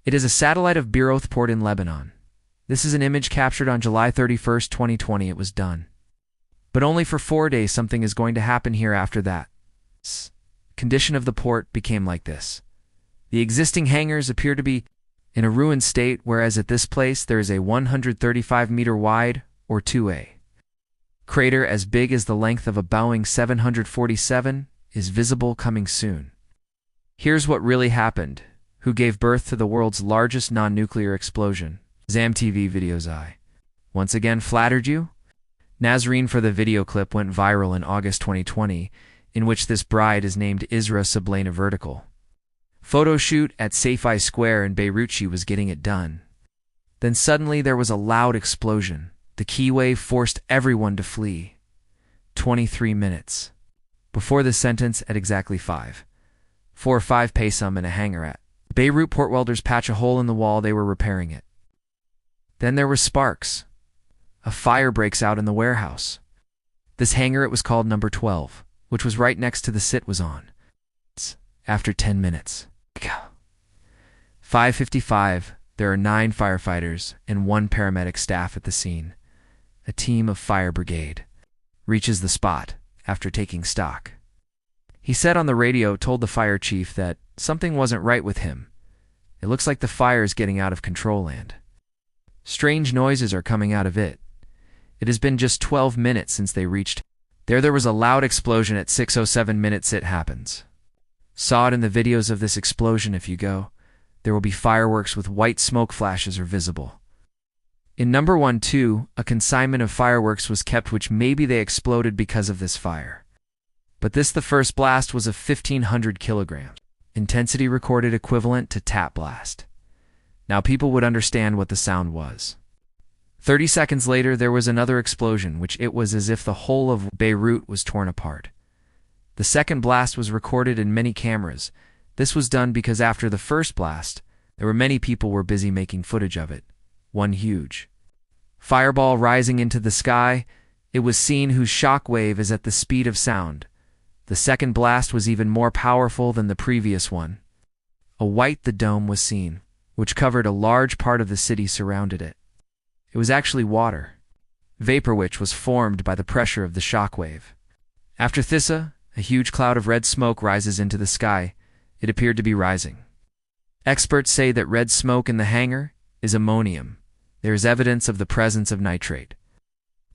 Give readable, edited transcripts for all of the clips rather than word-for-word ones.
It is a satellite of Beirut port in Lebanon. This is an image captured on July 31st, 2020. It was done. But only for 4 days. Something is going to happen here after that. Condition of the port became like this. The existing hangars appear to be in a ruined state, whereas at this place there is a 135-meter wide, or 2A, crater as big as the length of a Boeing 747 is visible coming soon. Here's what really happened. Who gave birth to the world's largest non-nuclear explosion? ZamTV Videos. I once again flattered you? Nazarene for the video clip went viral in August 2020, in which this bride is named Isra Sablena Vertical. Photo shoot at Safi Square in Beirut. She was getting it done. Then suddenly there was a loud explosion. The key wave forced everyone to flee. 23 minutes. Before this sentence, at exactly 5:45 p.m. in a hangar at Beirut, port welders patch a hole in the wall. They were repairing it. Then there were sparks. A fire breaks out in the warehouse. This hangar, it was called number 12, which was right next to the sit was on. After 10 minutes. 5:55, there are 9 firefighters and 1 paramedic staff at the scene. A team of fire brigade reaches the spot after taking stock. He said on the radio, told the fire chief that something wasn't right with him. It looks like the fire is getting out of control and strange noises are coming out of it. It has been just 12 minutes since they reached. There was a loud explosion at 6:07 minutes. It happens. Saw it in the videos of this explosion. If you go, there will be fireworks with white smoke flashes are visible. In number 1-2, a consignment of fireworks was kept, which maybe they exploded because of this fire. But the first blast was of 1,500 kilograms. Intensity recorded equivalent to tap blast. Now people would understand what the sound was. 30 seconds later, there was another explosion, which it was as if the whole of Beirut was torn apart. The second blast was recorded in many cameras. This was done because after the first blast, there were many people were busy making footage of it. One huge fireball rising into the sky. It was seen whose shock wave is at the speed of sound. The second blast was even more powerful than the previous one. The dome was seen, which covered a large part of the city surrounded it. It was actually water, vapor which was formed by the pressure of the shock wave. After Thissa, a huge cloud of red smoke rises into the sky. It appeared to be rising. Experts say that red smoke in the hangar is ammonium. There is evidence of the presence of nitrate.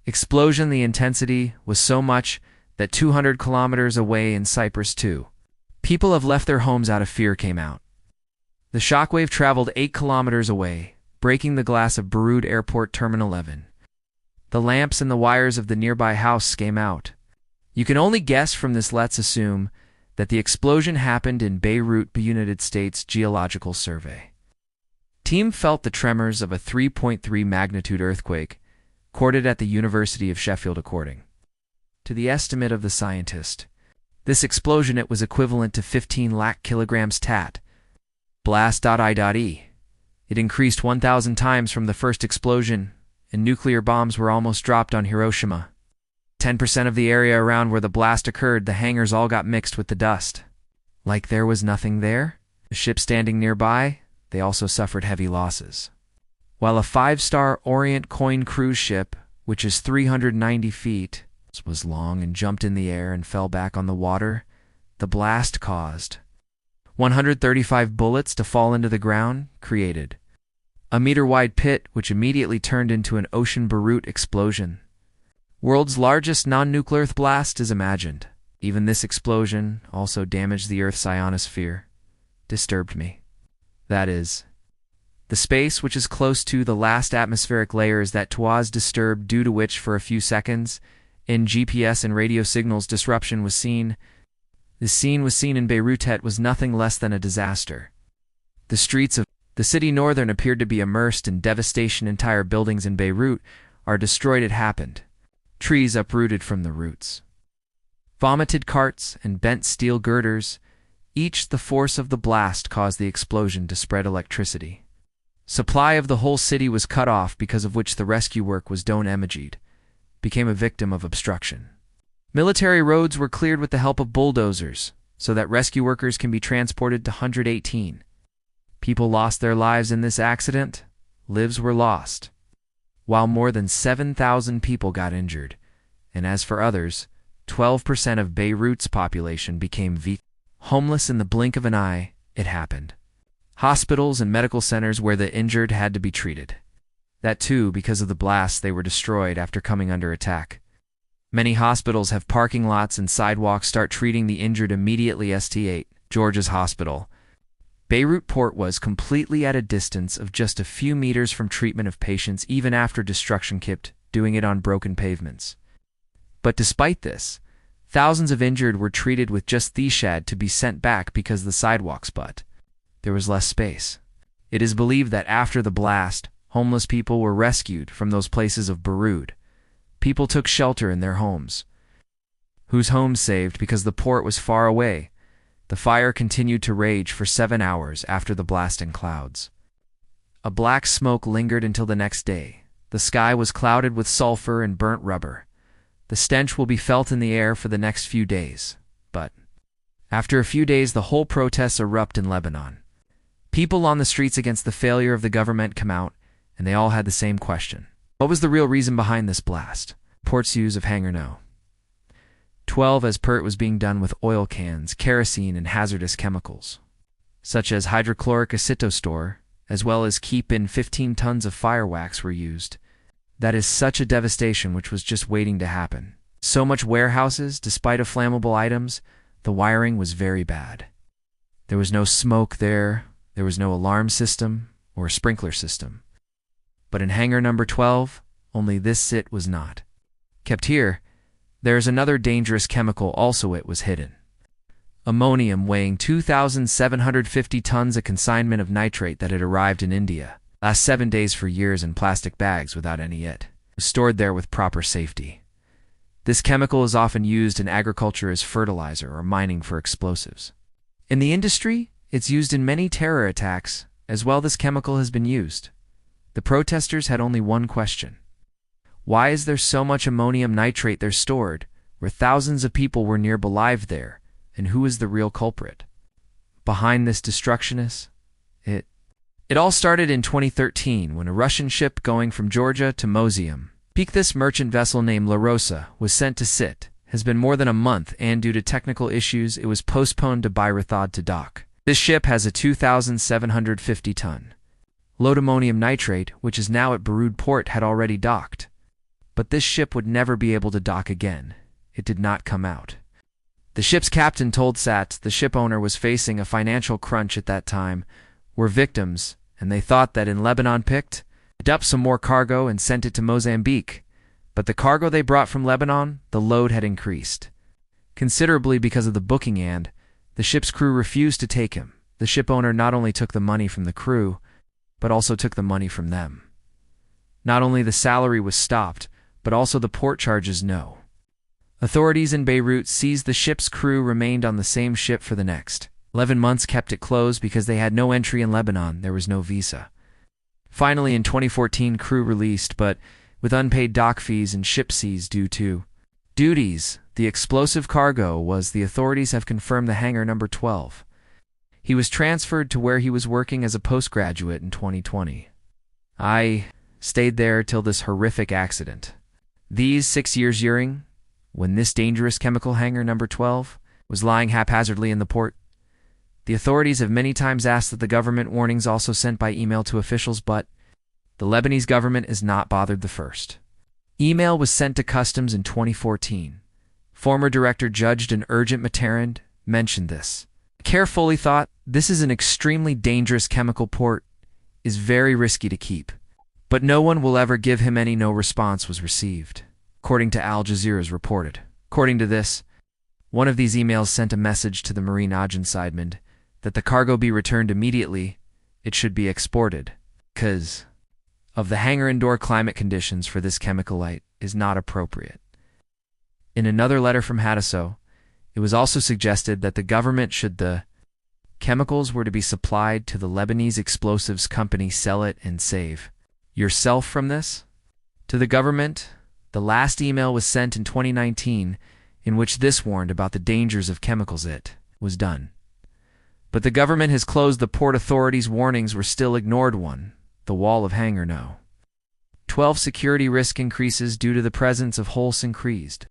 Explosion. The intensity was so much that 200 kilometers away in Cyprus too, people have left their homes out of fear. Came out. The shockwave traveled 8 kilometers away, breaking the glass of Beirut Airport Terminal 11. The lamps and the wires of the nearby house came out. You can only guess from this. Let's assume that the explosion happened in Beirut. United States Geological Survey team felt the tremors of a 3.3 magnitude earthquake recorded at the University of Sheffield. According to the estimate of the scientist, this explosion, it was equivalent to 15 lakh kilograms tat blast.I.E. It increased 1,000 times from the first explosion, and nuclear bombs were almost dropped on Hiroshima. 10% of the area around where the blast occurred, the hangars all got mixed with the dust. Like there was nothing there. The ship standing nearby, they also suffered heavy losses. While a 5-star Orient coin cruise ship, which is 390 feet, was long and jumped in the air and fell back on the water, the blast caused 135 bullets to fall into the ground, created a meter-wide pit which immediately turned into an ocean. Beirut explosion. World's largest non-nuclear blast is imagined. Even this explosion also damaged the Earth's ionosphere. Disturbed me. That is, the space which is close to the last atmospheric layers that was disturbed, due to which for a few seconds in GPS and radio signals disruption was seen. This scene was seen in Beirut. It was nothing less than a disaster. The streets of the city northern appeared to be immersed in devastation. Entire buildings in Beirut are destroyed. It happened. Trees uprooted from the roots. Vomited carts and bent steel girders. Each the force of the blast caused the explosion to spread electricity. Supply of the whole city was cut off, because of which the rescue work was damaged, became a victim of obstruction. Military roads were cleared with the help of bulldozers, so that rescue workers can be transported to 118 People lost their lives in this accident. Lives were lost, while more than 7,000 people got injured. And as for others, 12% of Beirut's population became homeless in the blink of an eye. It happened. Hospitals and medical centers where the injured had to be treated. That too, because of the blast, they were destroyed after coming under attack. Many hospitals have parking lots and sidewalks start treating the injured immediately. St. George's Hospital. Beirut port was completely at a distance of just a few meters from treatment of patients even after destruction kept doing it on broken pavements. But despite this, thousands of injured were treated with just the shad to be sent back because the sidewalks but there was less space. It is believed that after the blast, homeless people were rescued from those places of Beirut. People took shelter in their homes, whose homes saved because the port was far away. The fire continued to rage for 7 hours after the blasting clouds. A black smoke lingered until the next day. The sky was clouded with sulfur and burnt rubber. The stench will be felt in the air for the next few days. But after a few days, the whole protests erupt in Lebanon. People on the streets against the failure of the government come out, and they all had the same question. What was the real reason behind this blast? Port's use of hangar No. 12 as per it was being done with oil cans, kerosene, and hazardous chemicals, such as hydrochloric acetostor, as well as keep in 15 tons of firewax were used. That is such a devastation which was just waiting to happen. So much warehouses, despite of flammable items, the wiring was very bad. There was no smoke there was no alarm system or sprinkler system. But in hangar number 12, only this sit was not kept here. There is another dangerous chemical also it was hidden. Ammonium weighing 2,750 tons, a consignment of nitrate that had arrived in India. Last 7 days for years in plastic bags without any it. Was stored there with proper safety. This chemical is often used in agriculture as fertilizer or mining for explosives. In the industry, it's used in many terror attacks. As well, this chemical has been used. The protesters had only one question. Why is there so much ammonium nitrate there stored, where thousands of people were nearby alive there, and who is the real culprit behind this destruction? It all started in 2013 when a Russian ship going from Georgia to Moseum. This merchant vessel named La Rosa was sent to sit. Has been more than a month, and due to technical issues, it was postponed to Beirut to dock. This ship has a 2,750-ton load ammonium nitrate, which is now at Beirut port, had already docked. But this ship would never be able to dock again. It did not come out. The ship's captain told SAT the ship owner was facing a financial crunch at that time, were victims, and they thought that in Lebanon picked up some more cargo and sent it to Mozambique. But the cargo they brought from Lebanon, the load had increased considerably because of the booking, and the ship's crew refused to take him. The ship owner not only took the money from the crew, but also took the money from them. Not only the salary was stopped, but also the port charges. No. Authorities in Beirut seized the ship's crew, remained on the same ship for the next 11 months, kept it closed because they had no entry in Lebanon. There was no visa. Finally, in 2014, crew released, but with unpaid dock fees and ship seized due to duties. The explosive cargo was, the authorities have confirmed, the hangar number 12. He was transferred to where he was working as a postgraduate in 2020. I stayed there till this horrific accident. These 6 years during, when this dangerous chemical hangar number 12 was lying haphazardly in the port. The authorities have many times asked that the government warnings also sent by email to officials, but the Lebanese government is not bothered. The first email was sent to customs in 2014. Former director judged an urgent Mitterrand mentioned this. Carefully thought, this is an extremely dangerous chemical port, is very risky to keep. But no one will ever give him any. No response was received, according to Al Jazeera's reported. According to this, one of these emails sent a message to the Marine Agency that the cargo be returned immediately. It should be exported, because of the hangar indoor climate conditions for this chemical light is not appropriate. In another letter from Hadasso, it was also suggested that the government should the chemicals were to be supplied to the Lebanese explosives company, sell it and save yourself from this. To the government, the last email was sent in 2019, in which this warned about the dangers of chemicals. It was done. But the government has closed the port. Authorities' warnings were still ignored. 1. The wall of hangar. No. 12. Security risk increases due to the presence of holes increased.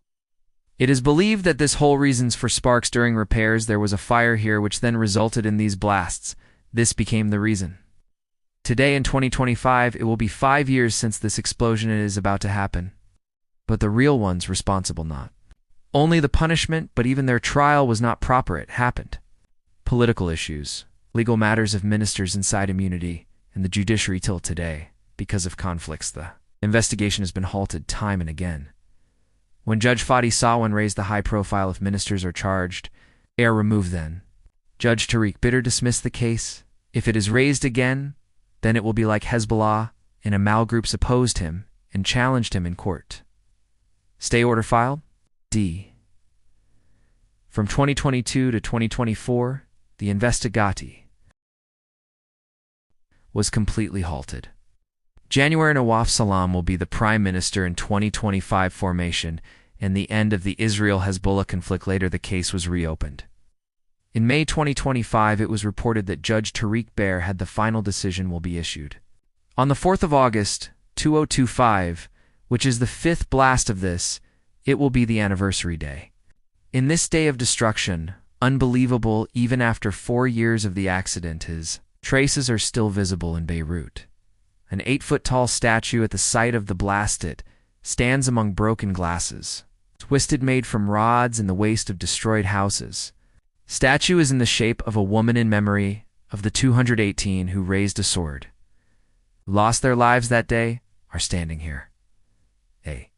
It is believed that this hole reasons for sparks during repairs. There was a fire here which then resulted in these blasts. This became the reason. Today in 2025, it will be 5 years since this explosion is about to happen. But the real ones responsible not only the punishment, but even their trial was not proper. It happened. Political issues, legal matters of ministers inside immunity, and the judiciary till today. Because of conflicts, the investigation has been halted time and again. When Judge Fadi Sawan raised the high profile if ministers are charged, they are removed then. Judge Tariq Bitter dismissed the case. If it is raised again, then it will be like Hezbollah, and Amal groups opposed him and challenged him in court. Stay order filed? D. From 2022 to 2024, the investigati was completely halted. January Nawaf Salam will be the prime minister in 2025 formation, and the end of the Israel-Hezbollah conflict. Later, the case was reopened. In May 2025, it was reported that Judge Tariq Baer had the final decision will be issued. On the 4th of August, 2025, which is the 5th blast of this, it will be the anniversary day. In this day of destruction, unbelievable even after 4 years of the accident, his traces are still visible in Beirut. An 8-foot-tall statue at the site of the blast stands among broken glasses, twisted made from rods in the waste of destroyed houses. Statue is in the shape of a woman in memory of the 218 who raised a sword, lost their lives that day, are standing here. A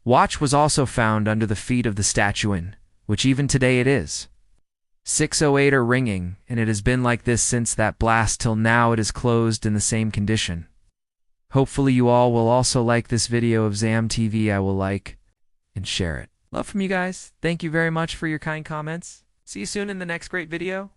watch was also found under the feet of the statuette, which even today it is. 608 are ringing, and it has been like this since that blast till now. It is closed in the same condition. Hopefully you all will also like this video of Zam TV. I will like and share it. Love from you guys. Thank you very much for your kind comments. See you soon in the next great video.